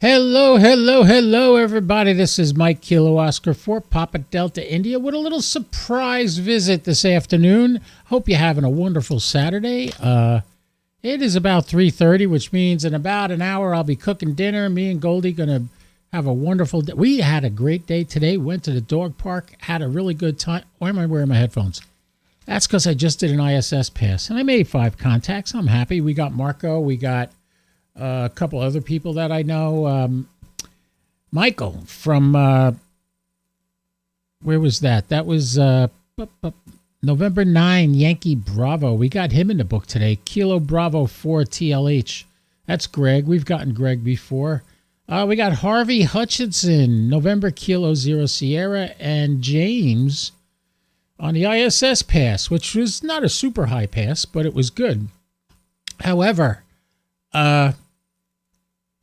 Hello, hello, hello, everybody. This is Mike Kilo Oscar for Papa Delta India with a little surprise visit this afternoon. Hope you're having a wonderful Saturday. It is about 3:30, which means in about an hour I'll be cooking dinner. Me and Goldie gonna have a wonderful day. We had a great day today. Went to the dog park, had a really good time. Why am I wearing my headphones? That's because I just did an ISS pass and I made 5 contacts. I'm happy. We got Marco. We got a couple other people that I know. Michael from, where was that? That was November 9, Yankee Bravo. We got him in the book today. Kilo Bravo 4 TLH. That's Greg. We've gotten Greg before. We got Harvey Hutchinson, November Kilo 0 Sierra, and James on the ISS pass, which was not a super high pass, but it was good. However,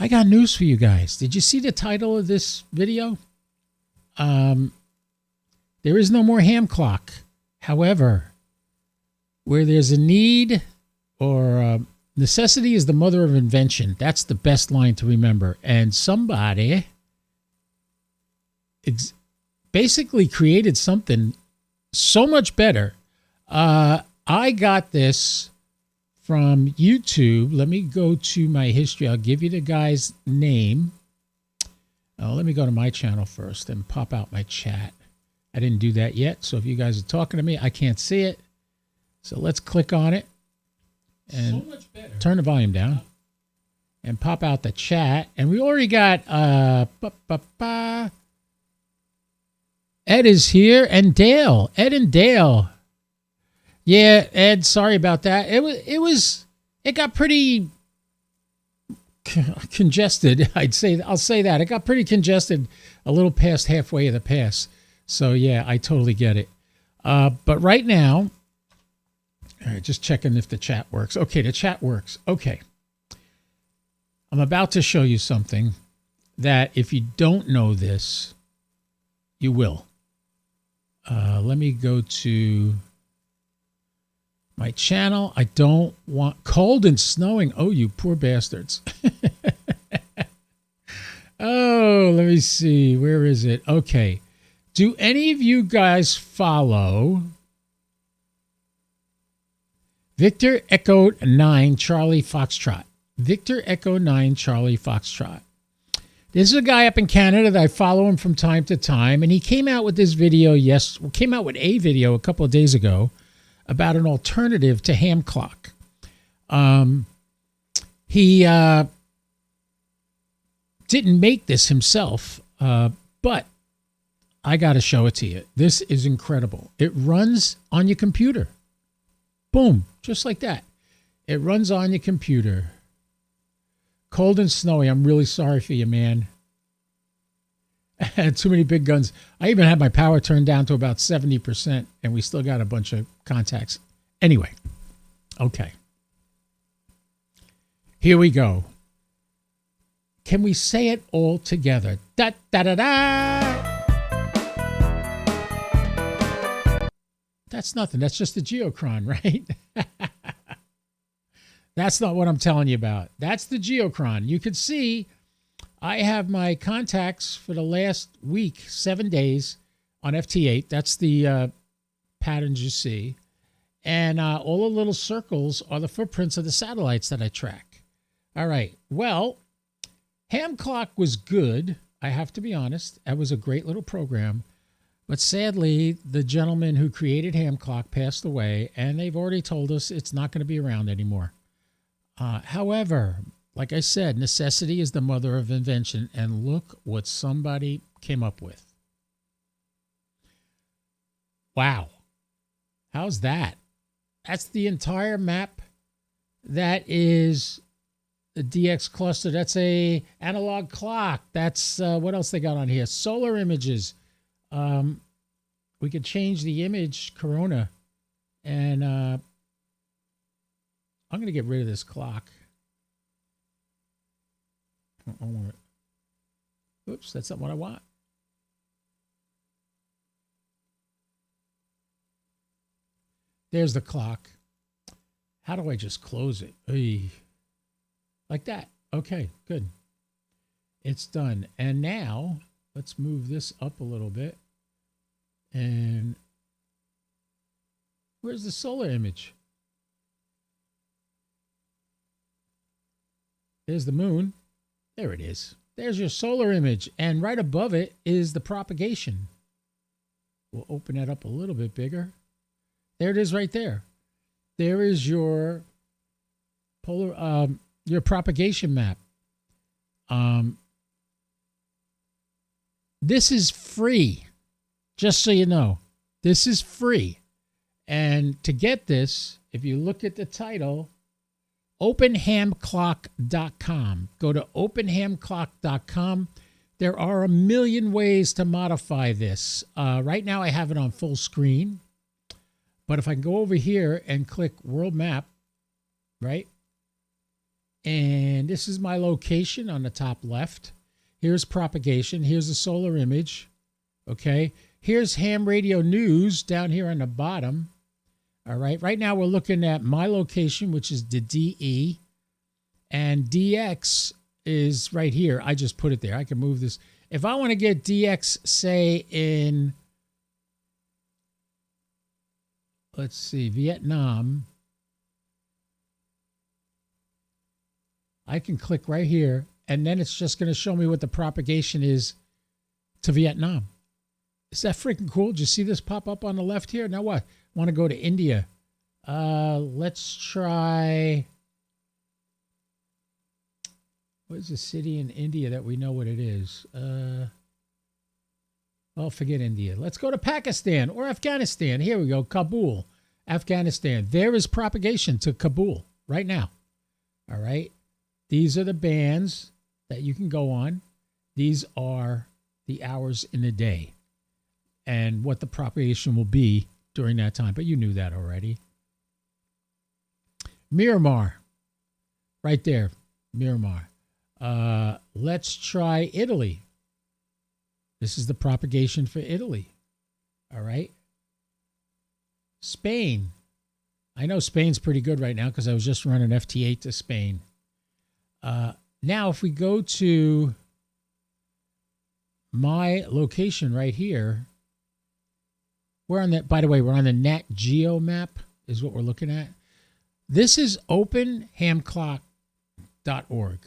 I got news for you guys. Did you see the title of this video? There is no more ham clock. However, where there's a need or necessity is the mother of invention. That's the best line to remember. And somebody basically created something so much better. I got this from YouTube. Let me go to my history. I'll give you the guy's name. Let me go to my channel first and pop out my chat. I didn't do that yet, so if you guys are talking to me, I can't see it. So let's click on it and so much better. Turn the volume down and pop out the chat. And we already got Ed is here and Dale. Ed and Dale. Yeah, Ed, sorry about that. It got pretty congested. I'll say that. It got pretty congested a little past halfway of the pass. So yeah, I totally get it. But right now, all right, just checking if the chat works. Okay, the chat works. Okay. I'm about to show you something that if you don't know this, you will. Let me go to my channel. I don't want cold and snowing. Oh, you poor bastards. Oh, let me see. Where is it? Okay. Do any of you guys follow Victor Echo 9 Charlie Foxtrot? Victor Echo 9 Charlie Foxtrot. This is a guy up in Canada that I follow him from time to time, and he came out with this video. Came out with a video a couple of days ago about an alternative to ham clock. He didn't make this himself, but I got to show it to you. This is incredible. It runs on your computer. Boom, just like that. It runs on your computer. Cold and snowy. I'm really sorry for you, man. I had too many big guns. I even had my power turned down to about 70%, and we still got a bunch of contacts. Anyway, okay. Here we go. Can we say it all together? Da da da da. That's nothing. That's just a Geocron, right? That's not what I'm telling you about. That's the Geocron. You can see I have my contacts for the last week, 7 days on FT8. That's the patterns you see. And all the little circles are the footprints of the satellites that I track. All right. Well, Ham Clock was good. I have to be honest. That was a great little program. But sadly, the gentleman who created Ham Clock passed away, and they've already told us it's not going to be around anymore. However, like I said, necessity is the mother of invention, and look what somebody came up with. Wow. How's that? That's the entire map. That is the DX cluster. That's a analog clock. That's what else they got on here? Solar images. We could change the image, Corona, and I'm going to get rid of this clock. Oops, that's not what I want. There's the clock. How do I just close it? Like that. Okay, good. It's done. And now let's move this up a little bit. And where's the solar image? There's the moon. There it is. There's your solar image. And right above it is the propagation. We'll open that up a little bit bigger. There it is right there. There is your your propagation map. This is free, just so you know. This is free. And to get this, if you look at the title, openhamclock.com. Go to openhamclock.com. There are a million ways to modify this. Right now I have it on full screen. But if I go over here and click World Map, right? And this is my location on the top left. Here's propagation. Here's the solar image. Okay. Here's ham radio news down here on the bottom. All right. Right now we're looking at my location, which is the DE. And DX is right here. I just put it there. I can move this. If I want to get DX, say, in, let's see, Vietnam, I can click right here, and then it's just going to show me what the propagation is to Vietnam. Is that freaking cool? Did you see this pop up on the left here? Now what? Want to go to India. Let's try, what is the city in India that we know what it is? Well, forget India. Let's go to Pakistan or Afghanistan. Here we go. Kabul, Afghanistan. There is propagation to Kabul right now. All right. These are the bands that you can go on. These are the hours in a day and what the propagation will be during that time. But you knew that already. Miramar, right there. Miramar. Let's try Italy. This is the propagation for Italy. All right. Spain. I know Spain's pretty good right now because I was just running FT8 to Spain. Now, if we go to my location right here, we're on that, by the way, we're on the Nat Geo map is what we're looking at. This is openhamclock.org.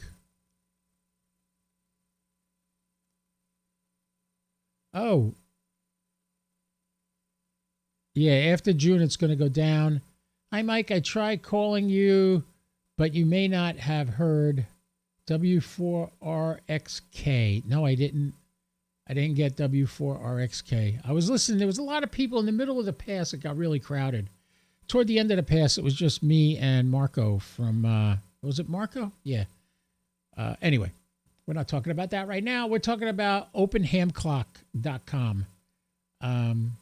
Oh, yeah, after June, it's going to go down. Hi, Mike. I tried calling you, but you may not have heard W4RXK. No, I didn't. I didn't get W4RXK. I was listening. There was a lot of people in the middle of the pass. It got really crowded. Toward the end of the pass, it was just me and Marco from, was it Marco? Yeah. Anyway, we're not talking about that right now. We're talking about openhamclock.com. And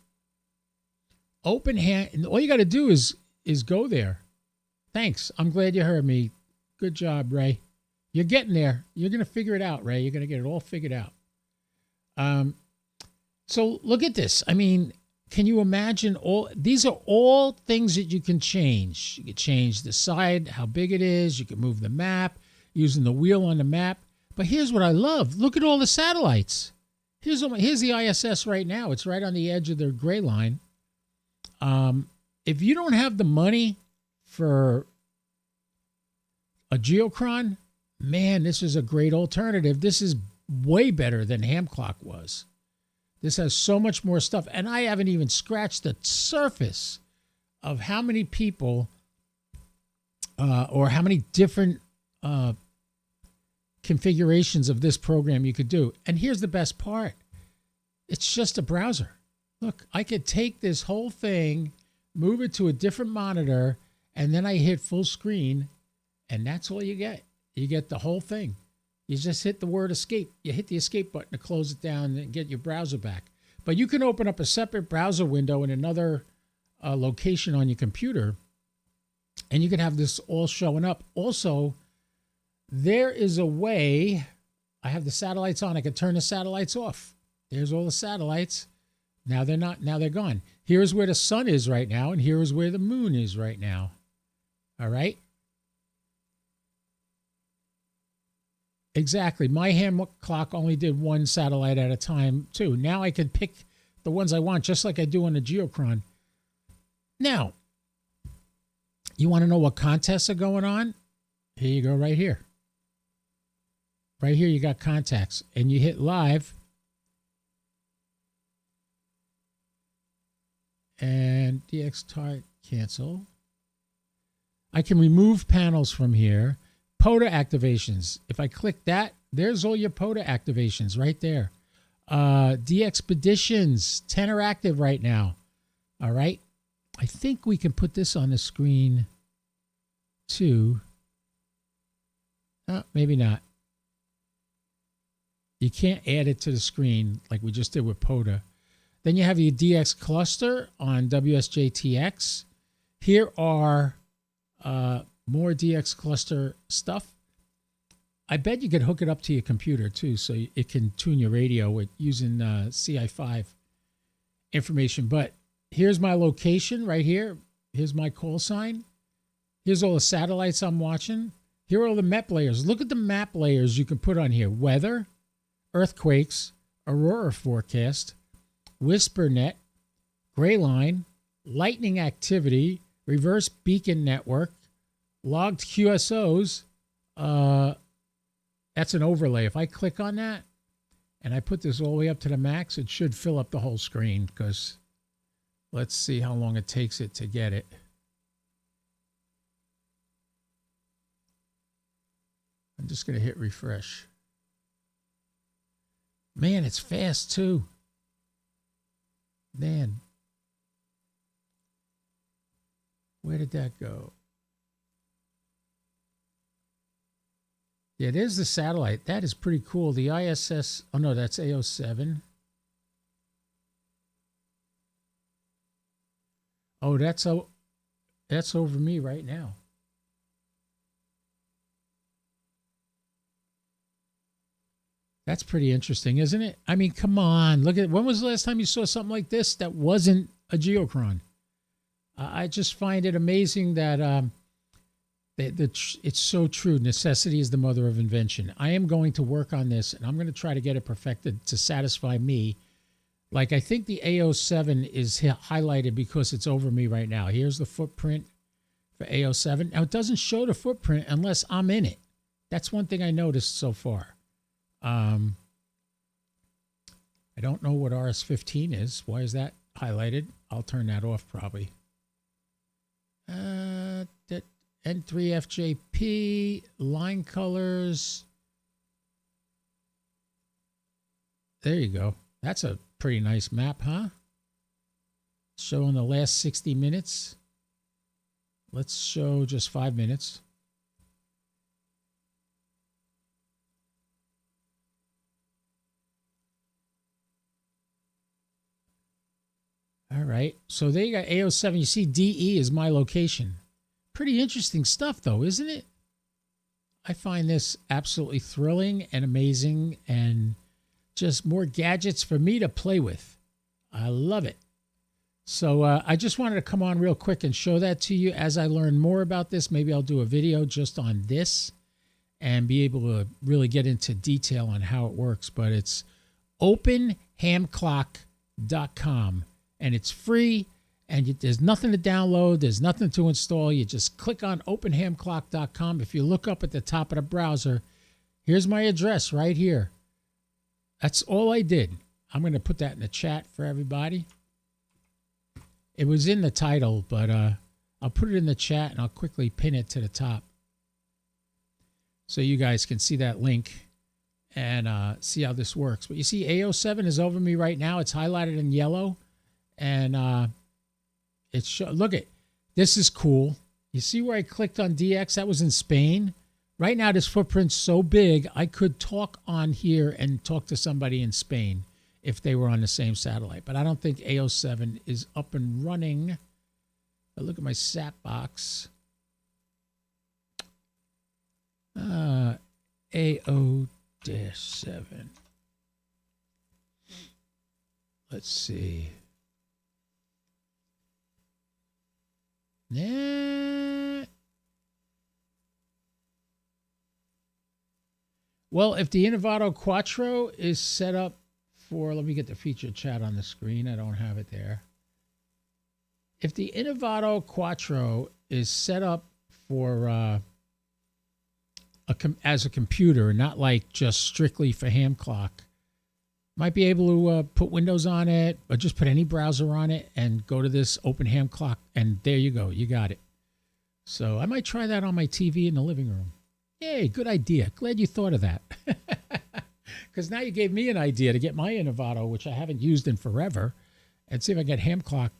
all you got to do is go there. Thanks. I'm glad you heard me. Good job, Ray. You're getting there. You're going to figure it out, Ray. You're going to get it all figured out. So look at this. I mean, can you imagine these are all things that you can change. You can change the side, how big it is. You can move the map using the wheel on the map. But here's what I love. Look at all the satellites. Here's the ISS right now. It's right on the edge of the gray line. If you don't have the money for a geochron, man, this is a great alternative. This is way better than Hamclock was. This has so much more stuff. And I haven't even scratched the surface of how many people or how many different configurations of this program you could do. And here's the best part. It's just a browser. Look, I could take this whole thing, move it to a different monitor, and then I hit full screen, and that's all you get. You get the whole thing. You just hit the word escape. You hit the escape button to close it down and get your browser back. But you can open up a separate browser window in another location on your computer, and you can have this all showing up. Also, there is a way, I have the satellites on, I can turn the satellites off. There's all the satellites. Now they're not, now they're gone. Here's where the sun is right now, and here's where the moon is right now. All right? Exactly. My ham clock only did one satellite at a time, too. Now I can pick the ones I want, just like I do on the Geochron. Now, you want to know what contests are going on? Here you go, right here. Right here, you got contacts, and you hit live, and DX Tart cancel. I can remove panels from here. POTA activations. If I click that, there's all your POTA activations right there. DXpeditions, 10 are active right now. All right. I think we can put this on the screen too. Maybe not. You can't add it to the screen like we just did with POTA. Then you have your DX cluster on WSJTX. Here are more DX cluster stuff. I bet you could hook it up to your computer too, so it can tune your radio with using CI5 information. But here's my location right here. Here's my call sign. Here's all the satellites I'm watching. Here are all the map layers. Look at the map layers you can put on here. Weather, earthquakes, aurora forecast, WhisperNet, gray line, lightning activity, reverse beacon network, logged QSOs. That's an overlay. If I click on that and I put this all the way up to the max, it should fill up the whole screen, because let's see how long it takes it to get it. I'm just going to hit refresh. Man, it's fast too. Man. Where did that go? Yeah, there's the satellite. That is pretty cool. The ISS, oh no, that's AO7. Oh, that's over me right now. That's pretty interesting, isn't it? I mean, come on. Look at, when was the last time you saw something like this that wasn't a Geochron? I just find it amazing that it's so true. Necessity is the mother of invention. I am going to work on this, and I'm going to try to get it perfected to satisfy me. Like, I think the AO7 is highlighted because it's over me right now. Here's the footprint for AO7. Now, it doesn't show the footprint unless I'm in it. That's one thing I noticed so far. I don't know what RS15 is. Why is that highlighted? I'll turn that off probably. That N3FJP, line colors. There you go. That's a pretty nice map, huh? Showing the last 60 minutes. Let's show just 5 minutes. All right. So there you got AO7. You see DE is my location. Pretty interesting stuff, though, isn't it? I find this absolutely thrilling and amazing, and just more gadgets for me to play with. I love it. So I just wanted to come on real quick and show that to you. As I learn more about this, maybe I'll do a video just on this and be able to really get into detail on how it works. But it's openhamclock.com. And it's free, and there's nothing to download. There's nothing to install. You just click on openhamclock.com. If you look up at the top of the browser, here's my address right here. That's all I did. I'm going to put that in the chat for everybody. It was in the title, but I'll put it in the chat, and I'll quickly pin it to the top so you guys can see that link and see how this works. But you see AO7 is over me right now. It's highlighted in yellow. And look at, this is cool. You see where I clicked on DX? That was in Spain. Right now, this footprint's so big, I could talk on here and talk to somebody in Spain if they were on the same satellite. But I don't think AO7 is up and running. But look at my sat box. AO-7. Let's see. Yeah. Well, if the Innovato Quattro is set up for, let me get the featured chat on the screen. I don't have it there. If the Innovato Quattro is set up for as a computer, not like just strictly for ham clock, might be able to put Windows on it or just put any browser on it and go to this open ham clock, and there you go. You got it. So I might try that on my TV in the living room. Yay, good idea. Glad you thought of that. Because now you gave me an idea to get my Innovato, which I haven't used in forever, and see if I get ham clock,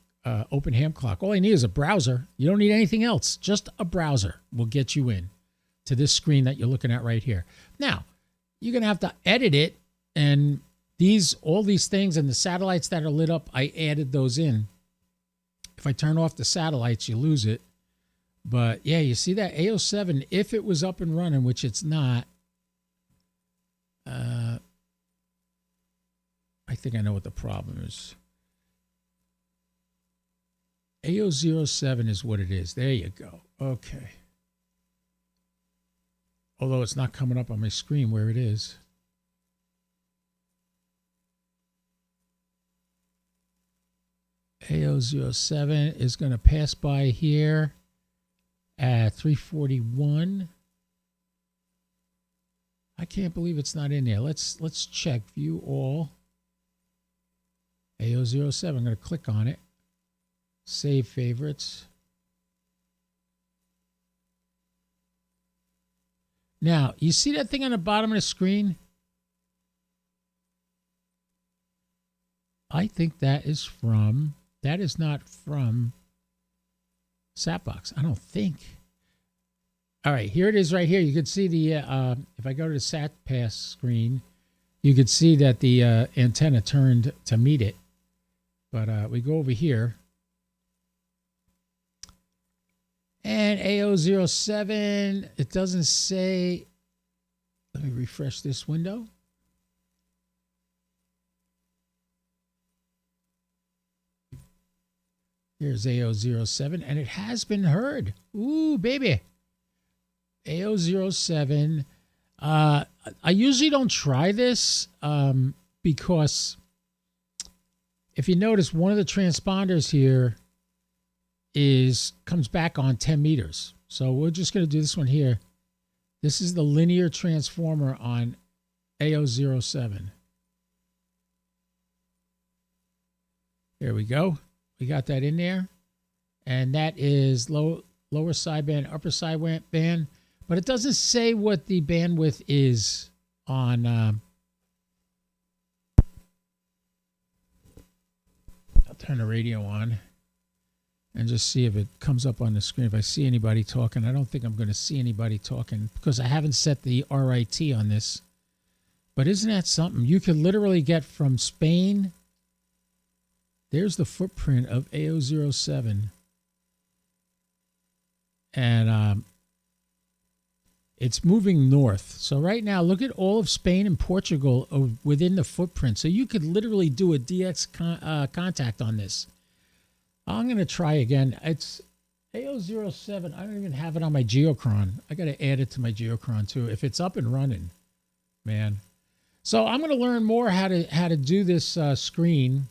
open ham clock. All I need is a browser. You don't need anything else. Just a browser will get you in to this screen that you're looking at right here. Now, you're going to have to edit it, and all these things and the satellites that are lit up, I added those in. If I turn off the satellites, you lose it. But yeah, you see that A07, if it was up and running, which it's not, I think I know what the problem is. A007 is what it is. There you go. Okay. Although it's not coming up on my screen where it is. A007 is going to pass by here at 341. I can't believe it's not in there. Let's check. View all. A007. I'm going to click on it. Save favorites. Now, you see that thing on the bottom of the screen? I think that is not from Satbox. I don't think. All right, here it is right here. You can see the, if I go to the SatPass screen, you can see that the antenna turned to meet it. But we go over here. And A007, it doesn't say, let me refresh this window. Here's A007, and it has been heard. Ooh, baby. A007. I usually don't try this because if you notice, one of the transponders here comes back on 10 meters. So we're just going to do this one here. This is the linear transformer on A007. There we go. We got that in there. And that is lower sideband, upper sideband. But it doesn't say what the bandwidth is on... I'll turn the radio on and just see if it comes up on the screen. If I see anybody talking, I don't think I'm going to see anybody talking because I haven't set the RIT on this. But isn't that something? You could literally get from Spain. There's the footprint of A007. And it's moving north. So right now, look at all of Spain and Portugal within the footprint. So you could literally do a DX contact on this. I'm going to try again. It's A007. I don't even have it on my Geocron. I got to add it to my Geocron too. If it's up and running, man. So I'm going to learn more how to do this screen.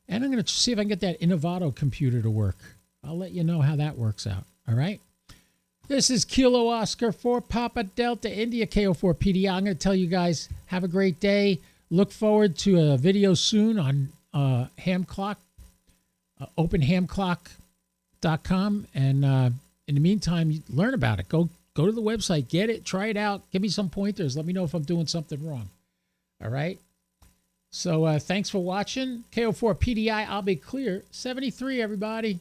And I'm going to see if I can get that Innovato computer to work. I'll let you know how that works out. All right. This is Kilo Oscar for Papa Delta India KO4PD. I'm going to tell you guys, have a great day. Look forward to a video soon on ham clock. openhamclock.com, and in the meantime, learn about it. Go to the website, get it, try it out, give me some pointers, let me know if I'm doing something wrong. All right, so thanks for watching KO4 PDI. I'll be clear 73, everybody.